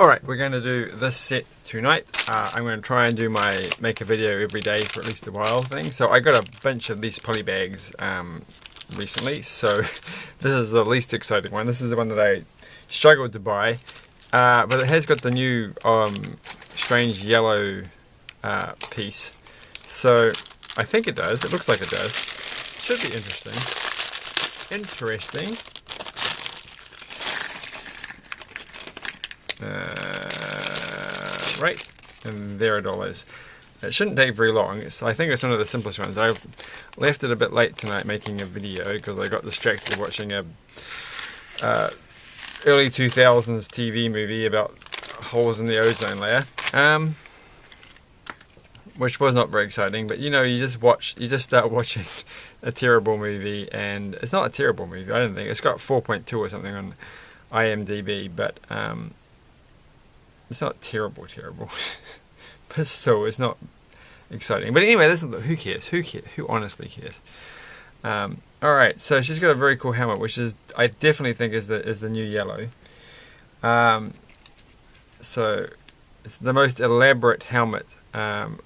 Alright, we're going to do this set tonight. I'm going to try and do my make a video every day for at least a while thing. So I got a bunch of these poly bags recently, so this is the least exciting one. This is the one that I struggled to buy, but it has got the new strange yellow piece. So I think it does. It looks like it does. Should be interesting. Interesting. Right, and there it all is. It shouldn't take very long. I think it's one of the simplest ones. I left it a bit late tonight making a video because I got distracted watching a early 2000s TV movie about holes in the ozone layer, which was not very exciting. But you know, you just start watching a terrible movie, and it's not a terrible movie. I don't think it's got 4.2 or something on IMDb, but it's not terrible, but still, it's not exciting. But anyway, who cares? Who honestly cares? Alright, so she's got a very cool helmet, which is, I definitely think is the new yellow. So, it's the most elaborate helmet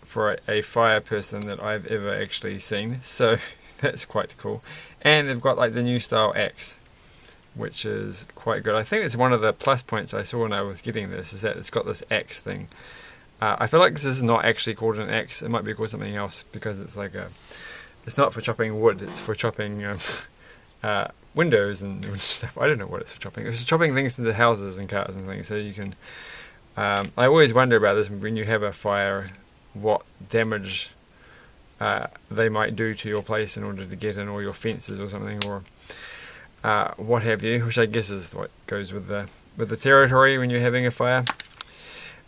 for a fire person that I've ever actually seen. So, that's quite cool. And they've got like the new style axe, which is quite good. I think it's one of the plus points I saw when I was getting this, is that it's got this axe thing. I feel like this is not actually called an axe. It might be called something else, because it's like it's not for chopping wood, it's for chopping windows and stuff. I don't know what it's for chopping. It's for chopping things into houses and cars and things, so you can... I always wonder about this when you have a fire, what damage they might do to your place in order to get in, or your fences or something, or... what have you, which I guess is what goes with the territory when you're having a fire.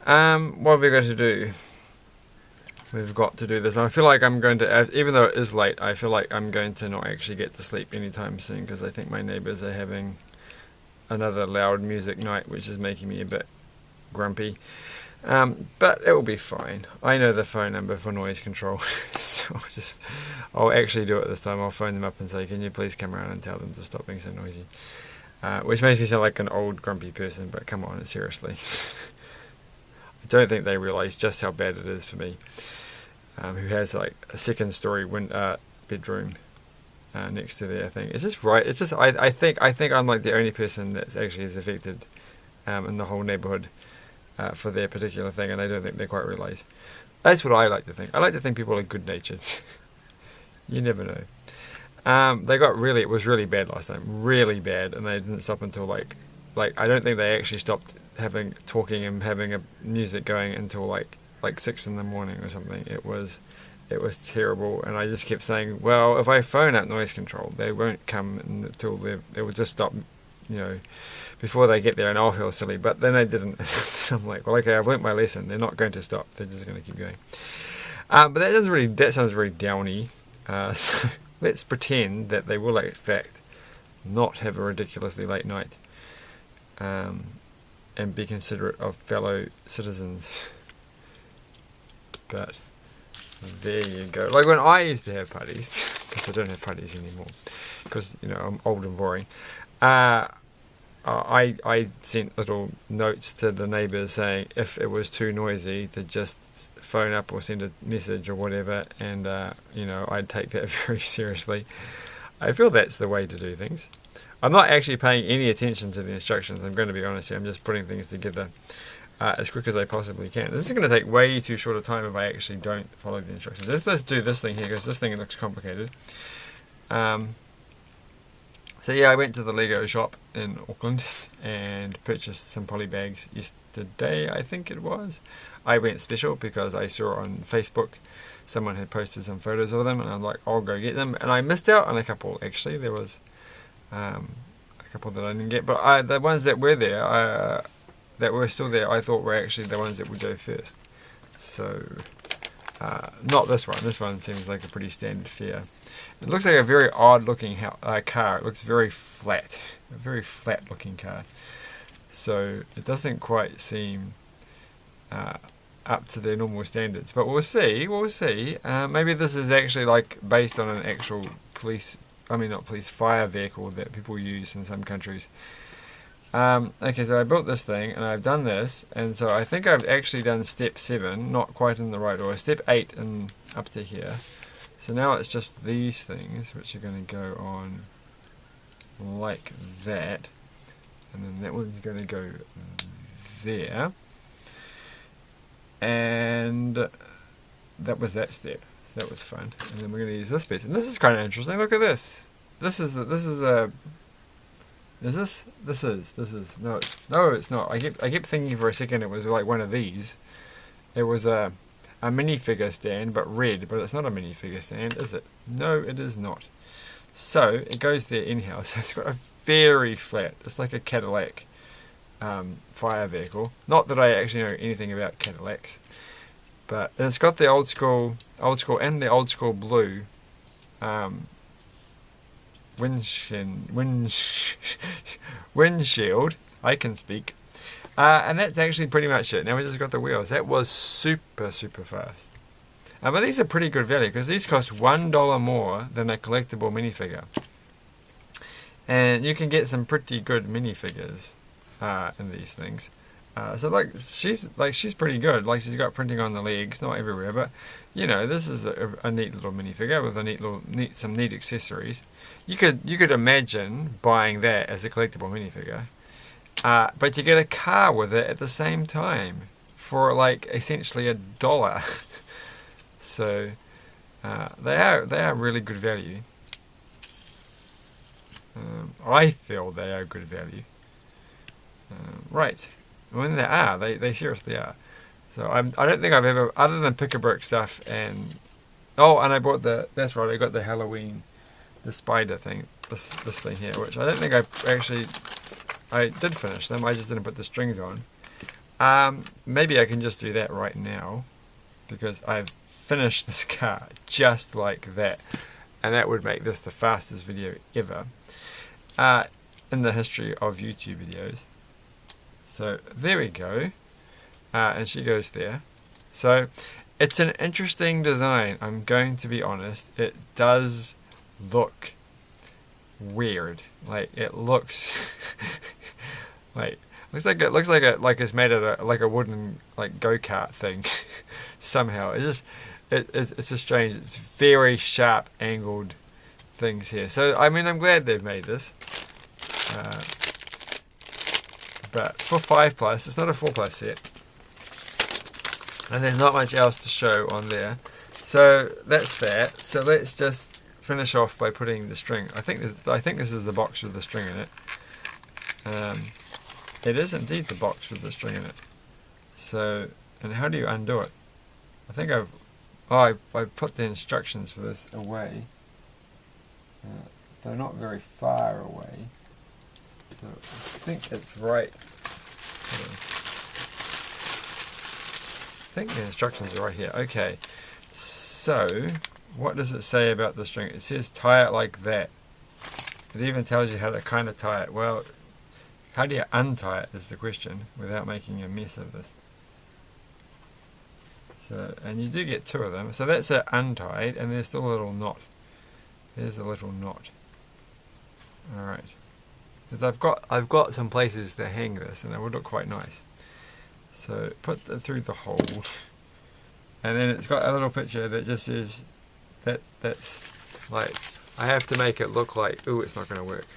What have we got to do? We've got to do this. And I feel like I'm going to, even though it is late, I feel like I'm going to not actually get to sleep anytime soon, because I think my neighbours are having another loud music night, which is making me a bit grumpy. But it will be fine. I know the phone number for noise control, so I'll actually do it this time. I'll phone them up and say, can you please come around and tell them to stop being so noisy? Which makes me sound like an old grumpy person, but come on, seriously. I don't think they realise just how bad it is for me, who has like a second story bedroom next to their thing. It's just right. It's just I think I'm like the only person that's actually is affected in the whole neighbourhood. For their particular thing, and I don't think they quite realise. That's what I like to think. I like to think people are good-natured. You never know. It was really bad last time, really bad, and they didn't stop until like I don't think they actually stopped talking and having a music going until like 6 in the morning or something. It was terrible, and I just kept saying, well, if I phone up noise control, they won't come until they will just stop, you know, before they get there, and I'll feel silly. But then they didn't. I'm like, well, okay, I've learnt my lesson. They're not going to stop. They're just going to keep going. But that sounds very downy. So let's pretend that they will, in fact, not have a ridiculously late night, and be considerate of fellow citizens. But there you go. Like when I used to have parties, because I don't have parties anymore, because you know I'm old and boring. I sent little notes to the neighbours saying if it was too noisy to just phone up or send a message or whatever, and you know, I'd take that very seriously. I feel that's the way to do things. I'm not actually paying any attention to the instructions, I'm going to be honest here. I'm just putting things together as quick as I possibly can. This is going to take way too short a time if I actually don't follow the instructions. Let's do this thing here, because this thing looks complicated. So yeah, I went to the Lego shop in Auckland and purchased some poly bags yesterday, I think it was. I went special because I saw on Facebook someone had posted some photos of them, and I'm like, I'll go get them. And I missed out on a couple, actually. There was a couple that I didn't get, but the ones that were there, that were still there, I thought were actually the ones that would go first. So, not this one. This one seems like a pretty standard fare. It looks like a very odd looking car. It looks very flat. A very flat looking car. So it doesn't quite seem up to their normal standards. But we'll see. We'll see. Maybe this is actually like based on an actual fire vehicle that people use in some countries. Okay, so I built this thing and I've done this, and so I think I've actually done step 7, not quite in the right order, step 8 and up to here. So now it's just these things which are going to go on like that, and then that one's going to go there, and that was that step. So that was fun. And then we're going to use this piece, and this is kind of interesting. Look at this. This is a. This is no, it's not. I kept thinking for a second it was like one of these. It was a minifigure stand, but red. But it's not a minifigure stand, is it? No, it is not. So it goes there anyhow. So it's got a very flat. It's like a Cadillac fire vehicle. Not that I actually know anything about Cadillacs, but it's got the old school, and the old school blue. Windshield, I can speak, and that's actually pretty much it. Now we just got the wheels. That was super fast, but these are pretty good value because these cost $1 more than a collectible minifigure, and you can get some pretty good minifigures in these things. So she's pretty good. Like, she's got printing on the legs, not everywhere, but you know, this is a neat little minifigure with a some neat accessories. You could imagine buying that as a collectible minifigure, but you get a car with it at the same time for like essentially $1. So they are really good value. I feel they are good value. Right. When they seriously are. So I don't think I've ever, other than pick-a-brick stuff, and I bought that's right, I got the Halloween, the spider thing, this thing here, which I don't think I did finish them. I just didn't put the strings on. Maybe I can just do that right now, because I've finished this car just like that, and that would make this the fastest video ever in the history of YouTube videos. So there we go, and she goes there. So it's an interesting design, I'm going to be honest. It does look weird. Like, it looks like it's made out of like a wooden like go-kart thing somehow. It's a strange, it's very sharp angled things here. So I mean, I'm glad they've made this. But for 5+, it's not a 4+ set, and there's not much else to show on there. So that's that. So let's just finish off by putting the string. I think this is the box with the string in it. It is indeed the box with the string in it. So, and how do you undo it? I think I put the instructions for this away. They're not very far away. So I think it's right. I think the instructions are right here. Okay, so what does it say about the string? It says tie it like that. It even tells you how to kind of tie it. Well, how do you untie it is the question without making a mess of this. So, and you do get 2 of them. So that's it untied, and there's still a little knot. There's a little knot. All right. Because I've got some places to hang this, and it would look quite nice. So put it through the hole, and then it's got a little picture that just says that's like, I have to make it look like, ooh, it's not going to work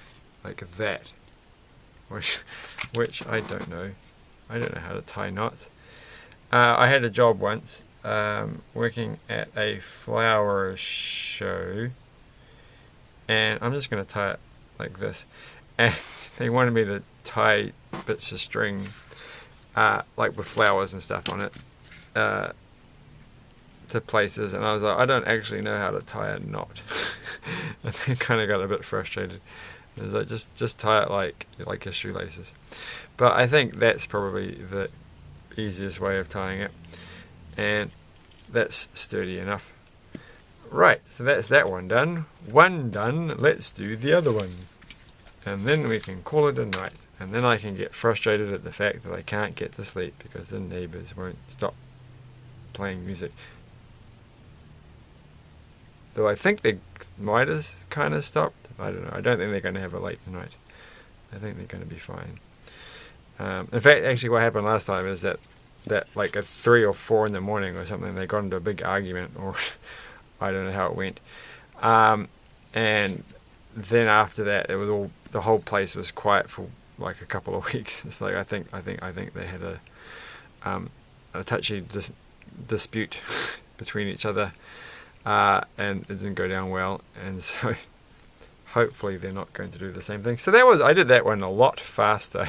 like that, which I don't know. I don't know how to tie knots. I had a job once working at a flower show, and I'm just going to tie it like this. And they wanted me to tie bits of string, like with flowers and stuff on it, to places, and I was like, I don't actually know how to tie a knot. And they kind of got a bit frustrated. It was like, just tie it like your shoelaces. But I think that's probably the easiest way of tying it, and that's sturdy enough. Right, so that's that one done. One done. Let's do the other one. And then we can call it a night. And then I can get frustrated at the fact that I can't get to sleep because the neighbours won't stop playing music. Though I think they might have kind of stopped. I don't know. I don't think they're going to have a late tonight. I think they're going to be fine. In fact, actually what happened last time is that like at 3 or 4 in the morning or something, they got into a big argument, or I don't know how it went. And then after that, it was all, the whole place was quiet for like a couple of weeks. It's like I think they had a touchy dispute between each other, and it didn't go down well. And so hopefully they're not going to do the same thing. So I did that one a lot faster.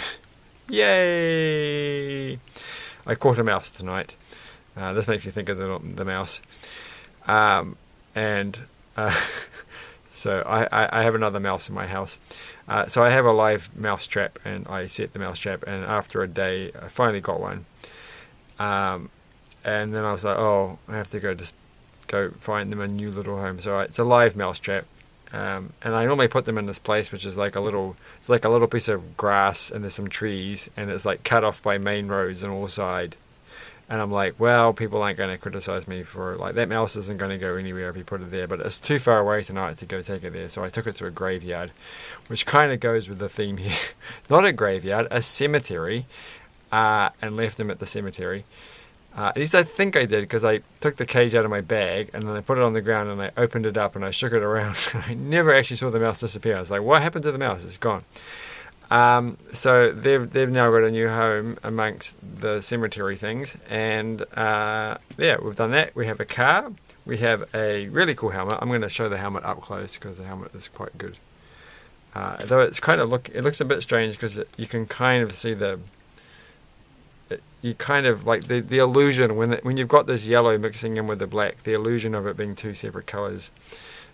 Yay! I caught a mouse tonight. This makes me think of the mouse. So I have another mouse in my house. So I have a live mouse trap, and I set the mouse trap, and after a day I finally got one. And then I was like, oh, I have to go find them a new little home. So it's a live mouse trap. And I normally put them in this place, which is like it's like a little piece of grass, and there's some trees, and it's like cut off by main roads on all sides. And I'm like, well, people aren't going to criticize me for, like, that mouse isn't going to go anywhere if you put it there, but it's too far away tonight to go take it there. So I took it to a graveyard, which kind of goes with the theme here. Not a graveyard, a cemetery, and left him at the cemetery. At least I think I did, because I took the cage out of my bag, and then I put it on the ground, and I opened it up, and I shook it around. I never actually saw the mouse disappear. I was like, what happened to the mouse? It's gone. So they've now got a new home amongst the cemetery things, and yeah, we've done that. We have a car. We have a really cool helmet. I'm going to show the helmet up close, because the helmet is quite good. Though it's kind of it looks a bit strange, because you can kind of see you kind of like the illusion when you've got this yellow mixing in with the black, the illusion of it being two separate colors.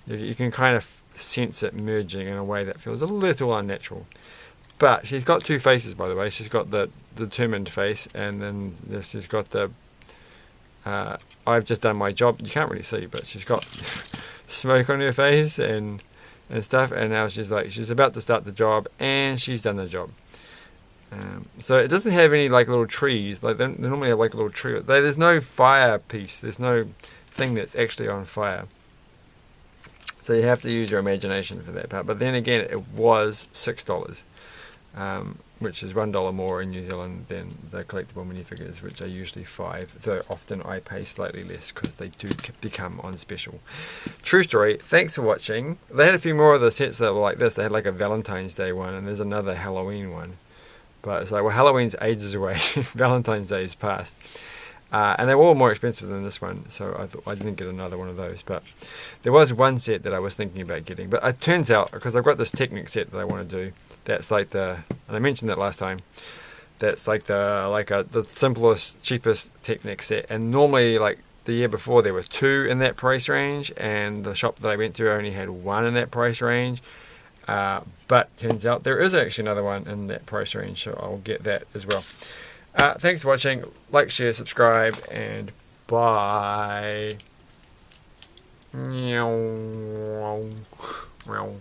You can kind of sense it merging in a way that feels a little unnatural. But she's got two faces, by the way. She's got the determined face, and then she's got the I've just done my job. You can't really see, but she's got smoke on her face and stuff, and now she's about to start the job, and she's done the job. So it doesn't have any like little trees. Like they normally have like a little tree. There's no fire piece. There's no thing that's actually on fire. So you have to use your imagination for that part. But then again, it was $6, which is $1 more in New Zealand than the collectible minifigures, which are usually $5. Though often I pay slightly less because they do become on special. True story. Thanks for watching. They had a few more of the sets that were like this. They had like a Valentine's Day one, and there's another Halloween one. But it's like, well, Halloween's ages away. Valentine's Day is past. And they were all more expensive than this one, so I thought I didn't get another one of those. But there was one set that I was thinking about getting. But it turns out, because I've got this Technic set that I want to do, that's like and I mentioned that last time, that's like the simplest, cheapest Technic set. And normally, like the year before, there were 2 in that price range, and the shop that I went to only had 1 in that price range. But turns out there is actually another one in that price range, so I'll get that as well. Thanks for watching. Like, share, subscribe, and bye. Meow. Meow.